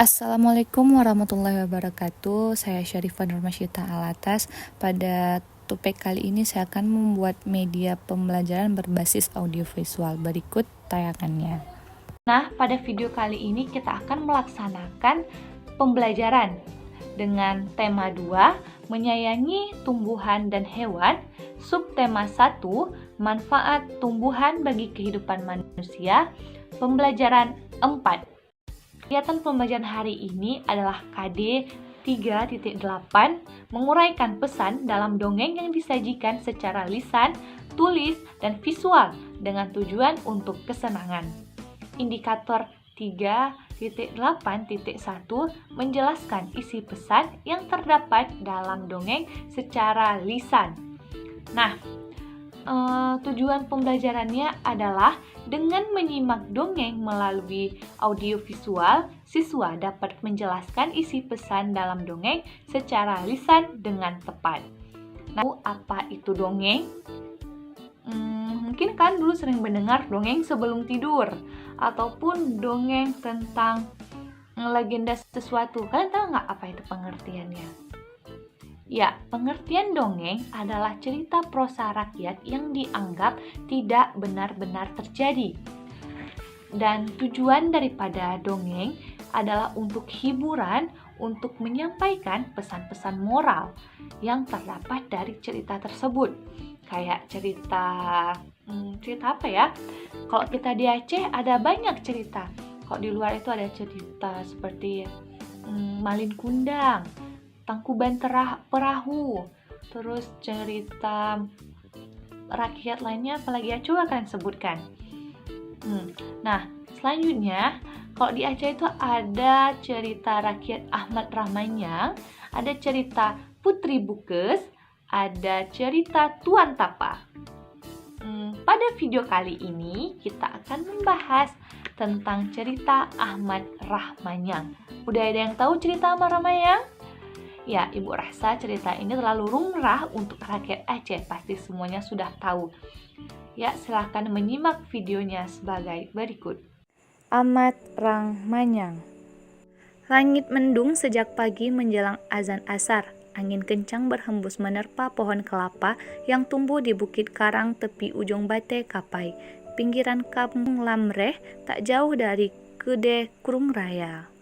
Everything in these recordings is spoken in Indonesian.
Assalamualaikum warahmatullahi wabarakatuh. Saya Syarifah Nurmasyita Alatas. Pada topik kali ini saya akan membuat media pembelajaran berbasis audiovisual. Berikut tayangannya. Nah, pada video kali ini kita akan melaksanakan pembelajaran dengan tema 2, menyayangi tumbuhan dan hewan, subtema 1, manfaat tumbuhan bagi kehidupan manusia, pembelajaran 4. Kegiatan pembelajaran hari ini adalah KD 3.8, menguraikan pesan dalam dongeng yang disajikan secara lisan, tulis, dan visual dengan tujuan untuk kesenangan. Indikator 3.8.1 menjelaskan isi pesan yang terdapat dalam dongeng secara lisan. Nah, tujuan pembelajarannya adalah dengan menyimak dongeng melalui audiovisual, siswa dapat menjelaskan isi pesan dalam dongeng secara lisan dengan tepat. Nah, apa itu dongeng? Mungkin kan dulu sering mendengar dongeng sebelum tidur, ataupun dongeng tentang legenda sesuatu. Kalian tahu nggak apa itu pengertiannya? Ya, pengertian dongeng adalah cerita prosa rakyat yang dianggap tidak benar-benar terjadi. Dan tujuan daripada dongeng adalah untuk hiburan, untuk menyampaikan pesan-pesan moral yang terdapat dari cerita tersebut. Kayak cerita apa ya? Kalau kita di Aceh ada banyak cerita. Kalau di luar itu ada cerita seperti Malin Kundang, Tangkuban Perahu, terus cerita rakyat lainnya apalagi ya, coba kalian sebutkan. Nah, selanjutnya kalau di Aceh itu ada cerita rakyat Ahmad Rahmanyang, ada cerita Putri Bukes, ada cerita Tuan Tapa. Pada video kali ini kita akan membahas tentang cerita Ahmad Rahmanyang. Udah ada yang tahu cerita Ahmad Rahmanyang? Ya, Ibu rasa cerita ini terlalu lumrah untuk rakyat Aceh, pasti semuanya sudah tahu. Ya, silahkan menyimak videonya sebagai berikut. Ahmad Rahmanyang. Langit mendung sejak pagi menjelang azan asar. Angin kencang berhembus menerpa pohon kelapa yang tumbuh di bukit karang tepi ujung Bate Kapai, pinggiran kampung Lamreh, tak jauh dari Kede Krung Raya.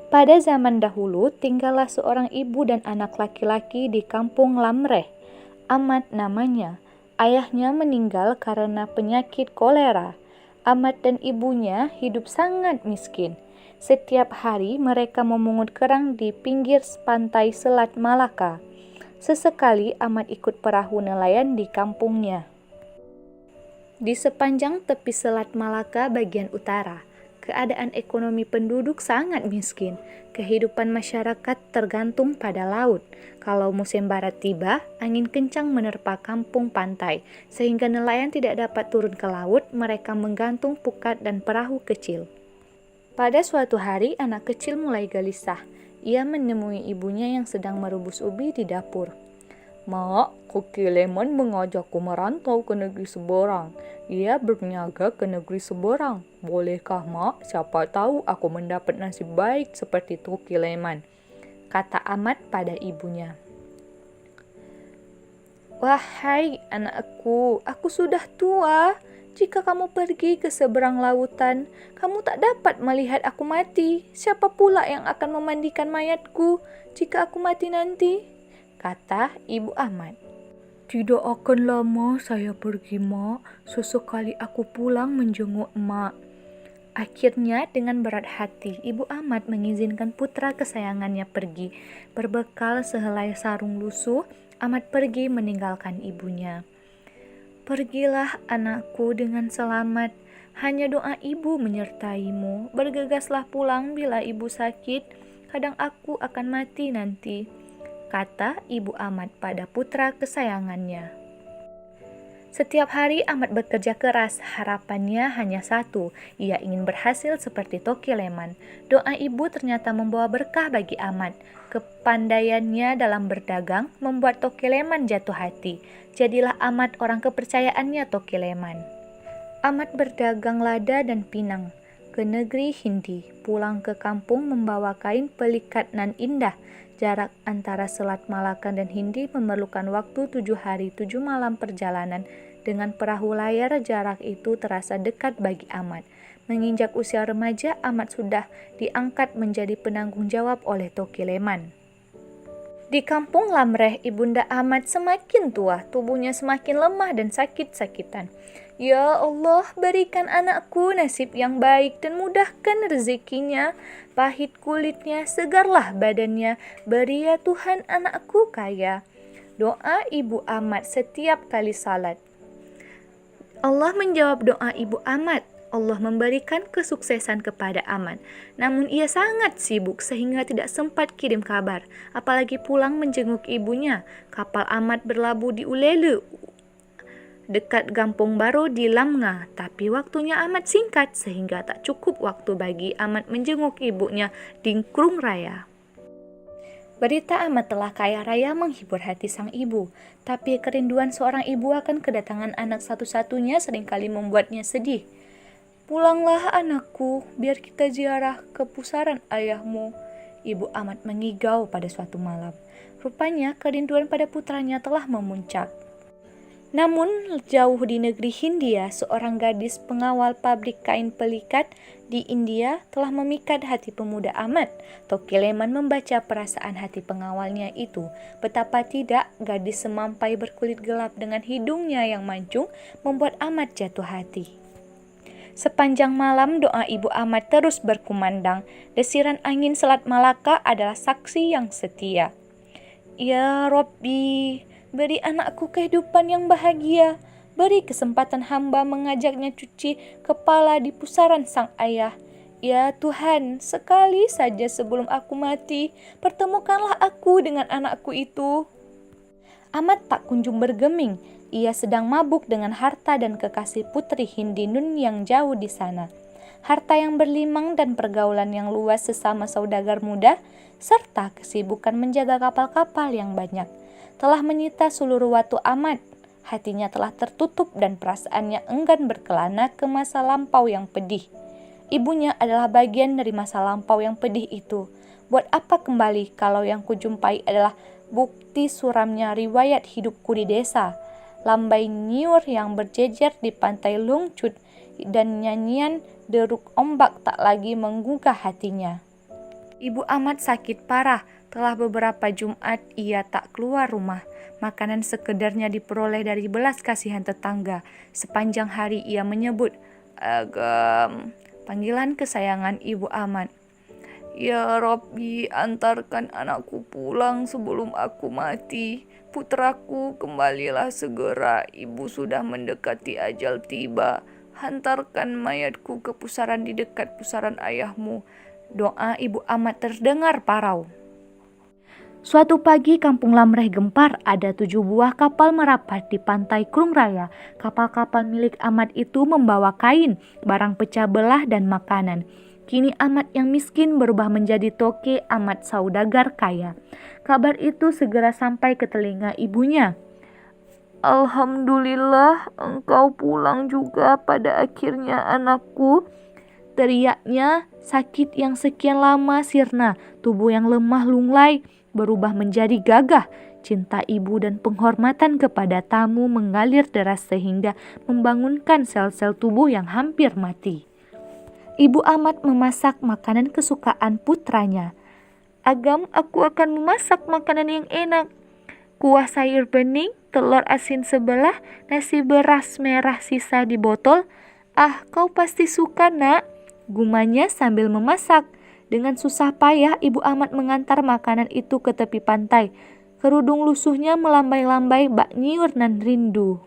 Pada zaman dahulu, tinggallah seorang ibu dan anak laki-laki di kampung Lamreh. Ahmad namanya. Ayahnya meninggal karena penyakit kolera. Ahmad dan ibunya hidup sangat miskin. Setiap hari mereka memungut kerang di pinggir pantai Selat Malaka. Sesekali Ahmad ikut perahu nelayan di kampungnya. Di sepanjang tepi Selat Malaka bagian utara, keadaan ekonomi penduduk sangat miskin. Kehidupan masyarakat tergantung pada laut. Kalau musim barat tiba, angin kencang menerpa kampung pantai, sehingga nelayan tidak dapat turun ke laut, mereka menggantung pukat dan perahu kecil. Pada suatu hari, anak kecil mulai gelisah. Ia menemui ibunya yang sedang merebus ubi di dapur. "Mak, Koki Lemon mengajakku merantau ke negeri seberang. Ia berniaga ke negeri seberang. Bolehkah, Mak? Siapa tahu aku mendapat nasib baik seperti Koki Lemon," kata Ahmad pada ibunya. "Wahai anakku, aku sudah tua. Jika kamu pergi ke seberang lautan, kamu tak dapat melihat aku mati. Siapa pula yang akan memandikan mayatku jika aku mati nanti?" kata ibu Ahmad. "Tidak akan lama saya pergi, Mak. Sesekali aku pulang menjenguk Mak." Akhirnya dengan berat hati, ibu Ahmad mengizinkan putra kesayangannya pergi. Berbekal sehelai sarung lusuh, Ahmad pergi meninggalkan ibunya. "Pergilah anakku dengan selamat. Hanya doa ibu menyertaimu. Bergegaslah pulang bila ibu sakit. Kadang aku akan mati nanti," kata ibu Ahmad pada putra kesayangannya. Setiap hari Ahmad bekerja keras, harapannya hanya satu, ia ingin berhasil seperti Toki Lemon. Doa ibu ternyata membawa berkah bagi Ahmad. Kepandaiannya dalam berdagang membuat Toki Lemon jatuh hati. Jadilah Ahmad orang kepercayaannya Toki Lemon. Ahmad berdagang lada dan pinang. ke negeri Hindi. Pulang ke kampung membawa kain pelikat nan indah. Jarak antara Selat Malaka dan Hindi memerlukan waktu 7 hari 7 malam perjalanan. Dengan perahu layar, jarak itu terasa dekat bagi Ahmad. Menginjak usia remaja, Ahmad sudah diangkat menjadi penanggung jawab oleh Toki Leman. Di kampung Lamreh, ibunda Ahmad semakin tua, tubuhnya semakin lemah dan sakit-sakitan. Ya Allah, berikan anakku nasib yang baik dan mudahkan rezekinya. Pahit kulitnya, segarlah badannya. Beri ya Tuhan anakku kaya. Doa ibu Ahmad setiap kali salat. Allah menjawab doa ibu Ahmad. Allah memberikan kesuksesan kepada Ahmad. Namun ia sangat sibuk sehingga tidak sempat kirim kabar, apalagi pulang menjenguk ibunya. Kapal Ahmad berlabuh di Ulele, dekat Gampong Baro di Lamnga, tapi waktunya amat singkat sehingga tak cukup waktu bagi Ahmad menjenguk ibunya di Krung Raya. Berita Ahmad telah kaya raya menghibur hati sang ibu, tapi kerinduan seorang ibu akan kedatangan anak satu-satunya seringkali membuatnya sedih. Pulanglah anakku, biar kita ziarah ke pusaran ayahmu. Ibu Ahmad mengigau pada suatu malam. Rupanya kerinduan pada putranya telah memuncak. Namun jauh di negeri Hindia, seorang gadis pengawal pabrik kain pelikat di India telah memikat hati pemuda Ahmad. Toki Leman membaca perasaan hati pengawalnya itu. Betapa tidak, gadis semampai berkulit gelap dengan hidungnya yang mancung membuat Ahmad jatuh hati. Sepanjang malam doa ibu Ahmad terus berkumandang. Desiran angin Selat Malaka adalah saksi yang setia. Ya Robbi, beri anakku kehidupan yang bahagia. Beri kesempatan hamba mengajaknya cuci kepala di pusaran sang ayah. Ya Tuhan, sekali saja sebelum aku mati, pertemukanlah aku dengan anakku itu. Ahmad tak kunjung bergeming. Ia sedang mabuk dengan harta dan kekasih putri Hindi Nun yang jauh di sana. Harta yang berlimang dan pergaulan yang luas sesama saudagar muda, serta kesibukan menjaga kapal-kapal yang banyak, telah menyita seluruh waktu Ahmad. Hatinya telah tertutup dan perasaannya enggan berkelana ke masa lampau yang pedih. Ibunya adalah bagian dari masa lampau yang pedih itu. Buat apa kembali kalau yang kujumpai adalah bukti suramnya riwayat hidupku di desa. Lambai nyiur yang berjejer di pantai Lungcut dan nyanyian deruk ombak tak lagi menggugah hatinya. Ibu Ahmad sakit parah. Telah beberapa Jumat ia tak keluar rumah. Makanan sekedarnya diperoleh dari belas kasihan tetangga. Sepanjang hari ia menyebut Agam, panggilan kesayangan ibu Ahmad. Ya Rabbi, antarkan anakku pulang sebelum aku mati. Putraku, kembalilah segera. Ibu sudah mendekati ajal tiba. Hantarkan mayatku ke pusaran di dekat pusaran ayahmu. Doa ibu Ahmad terdengar parau. Suatu pagi kampung Lamreh gempar. Ada 7 buah kapal merapat di pantai Krung Raya. Kapal-kapal milik Ahmad itu membawa kain, barang pecah belah dan makanan. Kini Ahmad yang miskin berubah menjadi Toke Ahmad saudagar kaya. Kabar itu segera sampai ke telinga ibunya. Alhamdulillah, engkau pulang juga pada akhirnya anakku. Teriaknya, sakit yang sekian lama sirna, tubuh yang lemah lunglai berubah menjadi gagah. Cinta ibu dan penghormatan kepada tamu mengalir deras sehingga membangunkan sel-sel tubuh yang hampir mati. Ibu Ahmad memasak makanan kesukaan putranya. Agam, aku akan memasak makanan yang enak. Kuah sayur bening, telur asin sebelah, nasi beras merah sisa di botol. Ah, kau pasti suka nak, gumanya sambil memasak. Dengan susah payah ibu Ahmad mengantar makanan itu ke tepi pantai. Kerudung lusuhnya melambai-lambai bak nyiur nan rindu.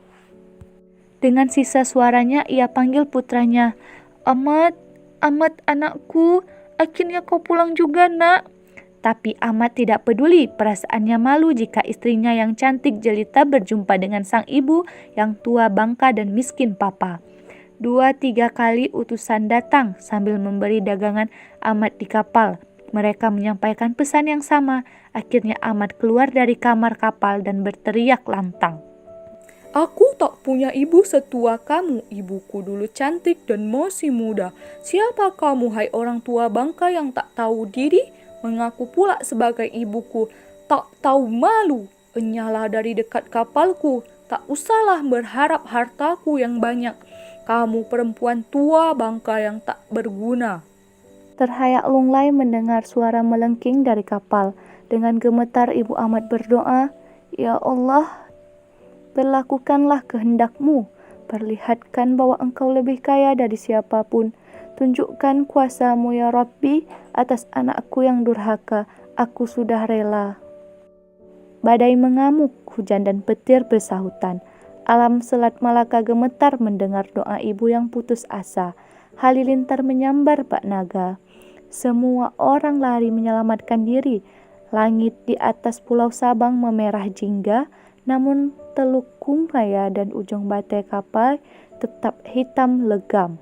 Dengan sisa suaranya ia panggil putranya. Ahmad, Ahmad anakku, akhirnya kau pulang juga nak. Tapi Ahmad tidak peduli, perasaannya malu jika istrinya yang cantik jelita berjumpa dengan sang ibu yang tua bangka dan miskin papa. 2-3 kali utusan datang sambil memberi dagangan Ahmad di kapal. Mereka menyampaikan pesan yang sama. Akhirnya Ahmad keluar dari kamar kapal dan berteriak lantang. Aku tak punya ibu setua kamu. Ibuku dulu cantik dan masih muda. Siapa kamu, hai orang tua bangka yang tak tahu diri? Mengaku pula sebagai ibuku. Tak tahu malu. Enyahlah dari dekat kapalku. Tak usahlah berharap hartaku yang banyak. Kamu perempuan tua bangka yang tak berguna. Terhayak Lunglai mendengar suara melengking dari kapal. Dengan gemetar Ibu Amat berdoa, "Ya Allah, berlakukanlah kehendak-Mu. Perlihatkan bahwa Engkau lebih kaya dari siapapun. Tunjukkan kuasa-Mu ya Rabbi atas anakku yang durhaka. Aku sudah rela." Badai mengamuk, hujan dan petir bersahutan. Alam Selat Malaka gemetar mendengar doa ibu yang putus asa. Halilintar menyambar bak naga. Semua orang lari menyelamatkan diri. Langit di atas Pulau Sabang memerah jingga, namun Teluk Kumraya dan ujung batai kapal tetap hitam legam.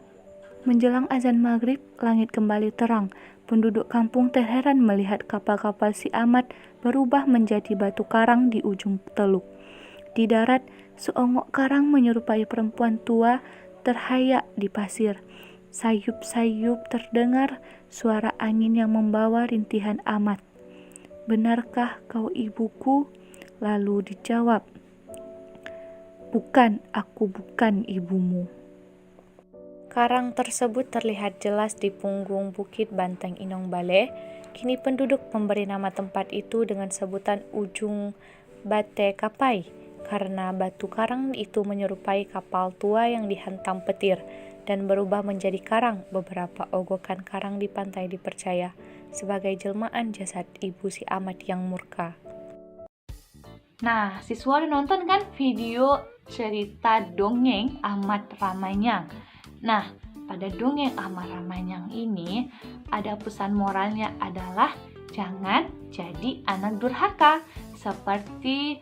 Menjelang azan maghrib, langit kembali terang. Penduduk kampung terheran melihat kapal-kapal Si Amat berubah menjadi batu karang di ujung teluk. Di darat, seonggok karang menyerupai perempuan tua terhayak di pasir. Sayup-sayup terdengar suara angin yang membawa rintihan Amat. "Benarkah kau ibuku?" Lalu dijawab, "Bukan, aku bukan ibumu." Karang tersebut terlihat jelas di punggung Bukit Banteng Inong Bale. Kini penduduk memberi nama tempat itu dengan sebutan Ujung Bate Kapai, karena batu karang itu menyerupai kapal tua yang dihantam petir dan berubah menjadi karang. Beberapa ogokan karang di pantai dipercaya sebagai jelmaan jasad ibu Si Amat yang murka. Nah, siswa udah nonton kan video cerita dongeng Amat Ramanyang? Nah, pada dongeng Amat Ramanyang ini ada pesan moralnya adalah jangan jadi anak durhaka. Seperti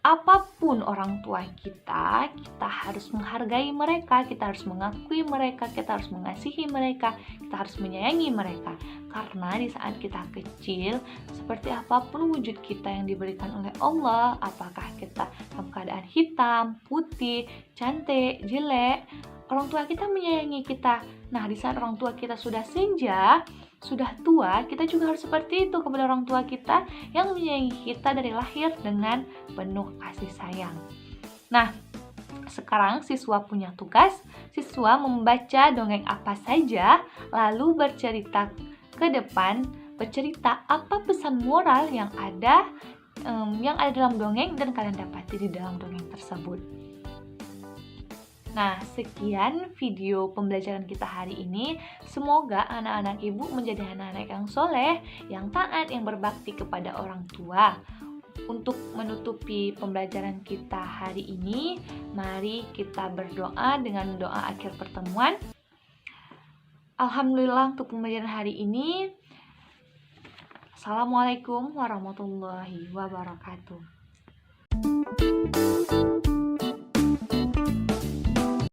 apapun orang tua kita harus menghargai mereka, kita harus mengakui mereka, kita harus mengasihi mereka, kita harus menyayangi mereka. Karena di saat kita kecil, seperti apapun wujud kita yang diberikan oleh Allah, apakah kita dalam keadaan hitam, putih, cantik, jelek, orang tua kita menyayangi kita. Nah, di saat orang tua kita sudah senja, sudah tua, kita juga harus seperti itu kepada orang tua kita yang menyayangi kita dari lahir dengan penuh kasih sayang. Nah, sekarang siswa punya tugas, siswa membaca dongeng apa saja, lalu bercerita ke depan, bercerita apa pesan moral yang ada dalam dongeng dan kalian dapati di dalam dongeng tersebut. Nah, sekian video pembelajaran kita hari ini. Semoga anak-anak ibu menjadi anak-anak yang soleh, yang taat, yang berbakti kepada orang tua. Untuk menutupi pembelajaran kita hari ini, mari kita berdoa dengan doa akhir pertemuan. Alhamdulillah untuk pembelajaran hari ini. Assalamualaikum warahmatullahi wabarakatuh.